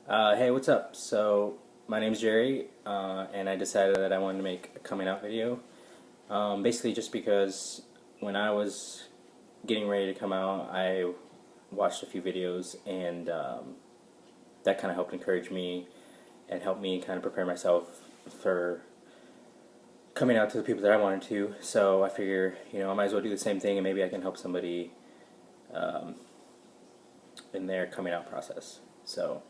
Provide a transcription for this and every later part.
Hey, what's up? So, my name's Jerry, and I decided that I wanted to make a coming out video. Basically, just because when I was getting ready to come out, I watched a few videos, and that kind of helped encourage me and helped me kind of prepare myself for coming out to the people that I wanted to. So, I figure, I might as well do the same thing, and maybe I can help somebody in their coming out process. So,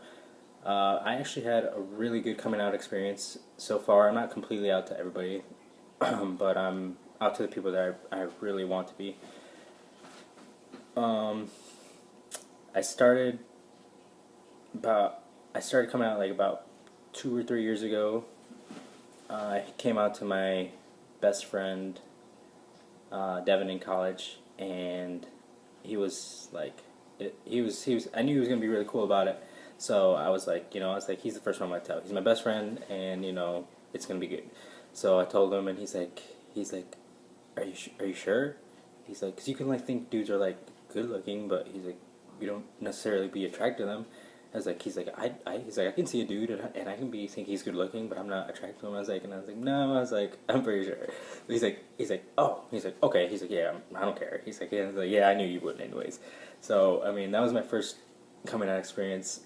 I actually had a really good coming out experience so far. I'm not completely out to everybody, but I'm out to the people that I really want to be. Um, I started I started coming out like about 2 or 3 years ago. I came out to my best friend Devin in college, and he was like, he was. I knew he was gonna be really cool about it. So I was like, he's the first one I'm gonna tell. He's my best friend, and it's gonna be good. So I told him, and he's like, are you sure? He's like, 'cause you can like think dudes are like good looking, but he's like, you don't necessarily be attracted to them. He's like, I can see a dude, and I can think he's good looking, but I'm not attracted to him. I was like, no, I was like, I'm pretty sure. Oh, he's like, okay, he's like, yeah, I don't care. He's like, yeah, I was like, yeah, I knew you wouldn't anyways. So I mean, that was my first coming out experience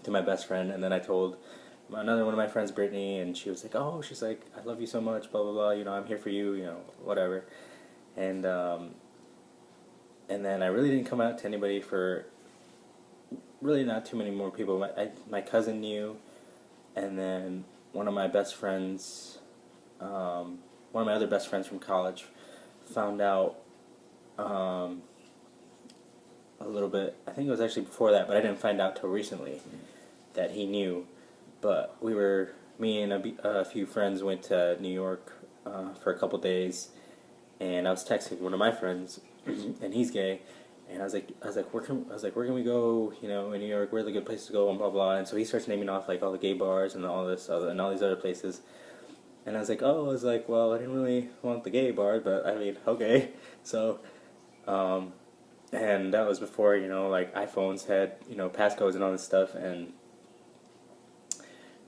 to my best friend, and then I told another one of my friends, Brittany, and she was like, oh, she's like, I love you so much, blah blah blah, I'm here for you, whatever, and and then I really didn't come out to anybody for really not too many more people. My cousin knew, and then one of my best friends, one of my other best friends from college, found out a little bit. I think it was actually before that, but I didn't find out till recently that he knew. But me and a few friends went to New York for a couple days, and I was texting one of my friends, and he's gay, and I was like, where can we go? In New York, where's a good place to go? And blah blah. And so he starts naming off like all the gay bars and all this other, and all these other places. And I was like, well, I didn't really want the gay bar, but I mean, okay. So, and that was before like iPhones had passcodes and all this stuff, and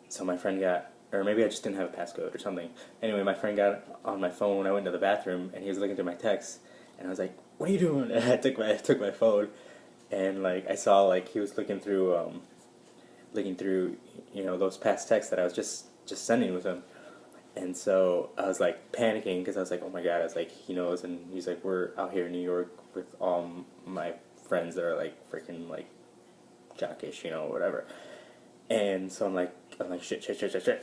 so my friend got, or maybe I just didn't have a passcode or something. Anyway, my friend got on my phone when I went to the bathroom, and he was looking through my texts, and I was like, what are you doing? And I took my phone, and like I saw like he was looking through those past texts that I was just sending with him. And so I was like panicking because I was like, oh my god, I was like, he knows, and he's like, we're out here in New York with all my friends that are like freaking like jockish, whatever. And so I'm like shit,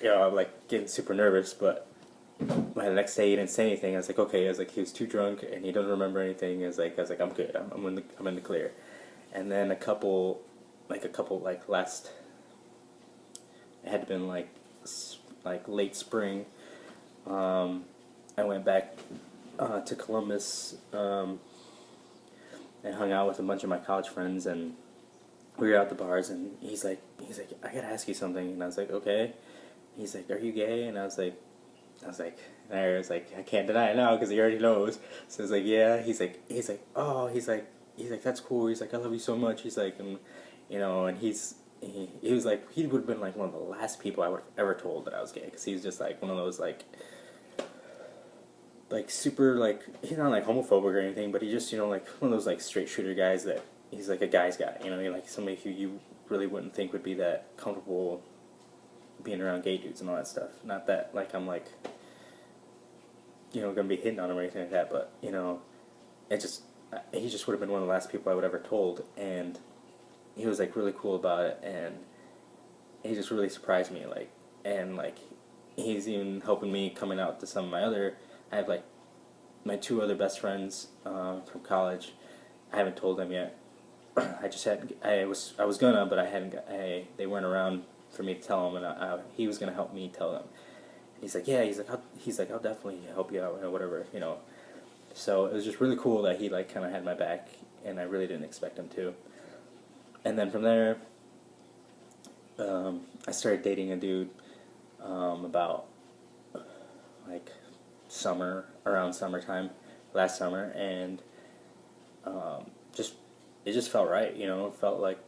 I'm like getting super nervous. But by the next day he didn't say anything. I was like, okay. I was like, he was too drunk and he doesn't remember anything. I was like, I'm good. I'm in the clear. And then a couple last, it had been like late spring. I went back to Columbus and hung out with a bunch of my college friends, and we were at the bars, and he's like, I gotta ask you something, and I was like, okay. He's like, are you gay? And I was like, I can't deny it now because he already knows. So I was like, yeah. He's like, oh, he's like, that's cool. He's like, I love you so much. He's like, and and he was like, he would have been like one of the last people I would have ever told that I was gay, because he's just like one of those like super like, he's not like homophobic or anything, but he just like one of those like straight shooter guys that he's like a guy's guy, like somebody who you really wouldn't think would be that comfortable being around gay dudes and all that stuff. Not that like I'm like gonna be hitting on him or anything like that, but it just he just would have been one of the last people I would ever told, and he was like really cool about it, and he just really surprised me, and he's even helping me coming out to some of my other. I have like my two other best friends from college. I haven't told them yet. I was gonna, but I hadn't. They weren't around for me to tell them, and he was gonna help me tell them. He's like, yeah. He's like, I'll definitely help you out, or whatever, So it was just really cool that he like kind of had my back, and I really didn't expect him to. And then from there, I started dating a dude about like around summertime, last summer, and it just felt right, it felt like,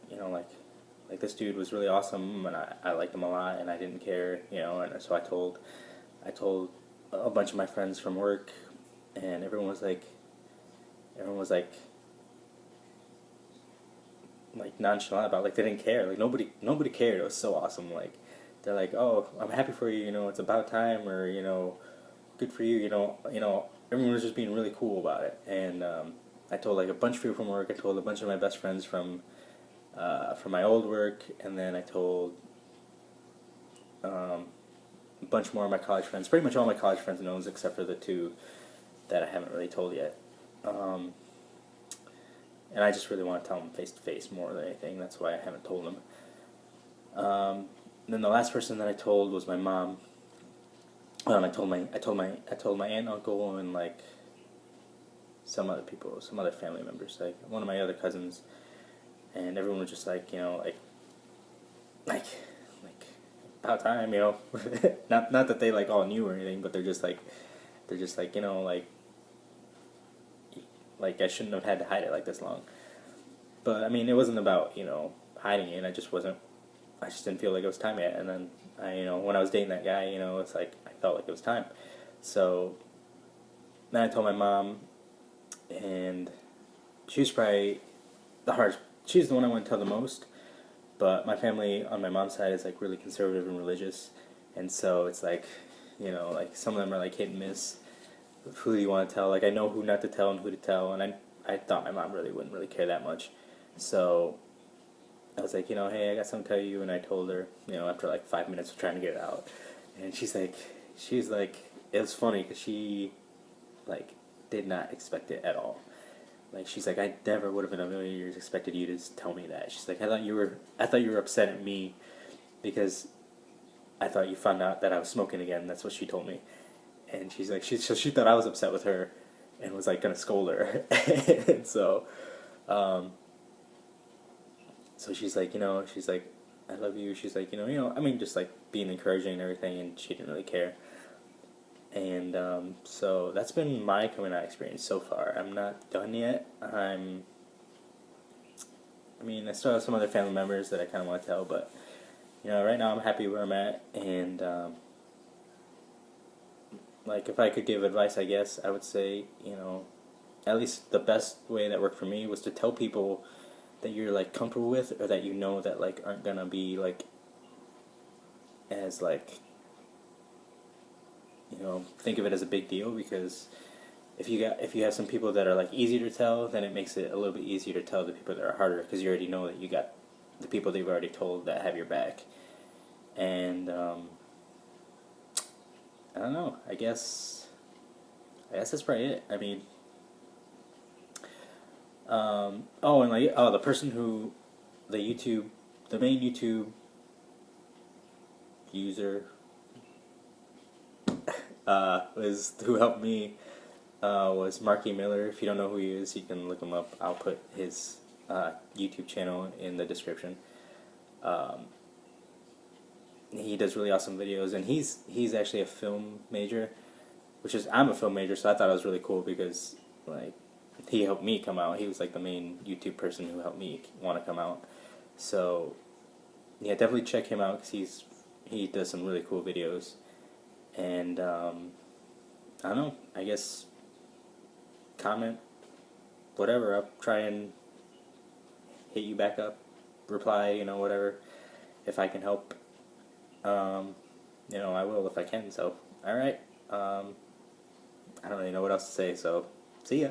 like this dude was really awesome, and I liked him a lot, and I didn't care, you know. And so I told a bunch of my friends from work, and everyone was like nonchalant about, like, they didn't care, like nobody cared. It was so awesome. Like, they're like, oh, I'm happy for you, you know, it's about time, or, you know, good for you, you know. Everyone was just being really cool about it, and I told like a bunch of people from work. I told a bunch of my best friends from my old work, and then I told a bunch more of my college friends. Pretty much all my college friends knows, except for the two that I haven't really told yet. And I just really want to tell them face to face more than anything. That's why I haven't told them. Then the last person that I told was my mom. I told my aunt and uncle, and like some other people, some other family members, like one of my other cousins, and everyone was just like, you know, like about time, you know. not that they like all knew or anything, but they're just like, you know, like I shouldn't have had to hide it like this long. But I mean, it wasn't about, you know, hiding it. I just didn't feel like it was time yet. And then you know, when I was dating that guy, you know, it's like I felt like it was time. So then I told my mom, and she was probably the hardest. She's the one I want to tell the most. But my family on my mom's side is like really conservative and religious, and so it's like, you know, like some of them are like hit and miss. Who do you want to tell? Like, I know who not to tell and who to tell, and I thought my mom really wouldn't really care that much. So I was like, you know, hey, I got something to tell you, and I told her, you know, after like 5 minutes of trying to get it out, and she's like, it was funny because she like did not expect it at all. Like, she's like, I never would have in a million years expected you to tell me that. She's like, I thought you were upset at me because I thought you found out that I was smoking again. That's what she told me. And she's like, she thought I was upset with her and was like gonna scold her. And so she's like, you know, she's like, I love you. She's like, you know, I mean, just like being encouraging and everything, and she didn't really care. And so that's been my coming out experience so far. I'm not done yet. I mean, I still have some other family members that I kind of want to tell, but, you know, right now I'm happy where I'm at, and like, if I could give advice, I guess I would say, you know, at least the best way that worked for me was to tell people that you're like comfortable with, or that you know that like aren't gonna be like as like, you know, think of it as a big deal. Because if you have some people that are like easier to tell, then it makes it a little bit easier to tell the people that are harder, because you already know that you got the people that you've already told that have your back. And I don't know. I guess that's probably it. I mean, and like, the person who, the main YouTube user, was who helped me, was MarkE Miller. If you don't know who he is, you can look him up. I'll put his YouTube channel in the description. He does really awesome videos, and he's actually a film major, I'm a film major, so I thought it was really cool because like he helped me come out. He was like the main YouTube person who helped me want to come out. So yeah, definitely check him out because he does some really cool videos. And I don't know. I guess comment, whatever. I'll try and hit you back up, reply, you know, whatever, if I can help. You know, I will if I can. So, all right. I don't really know what else to say. So, see ya.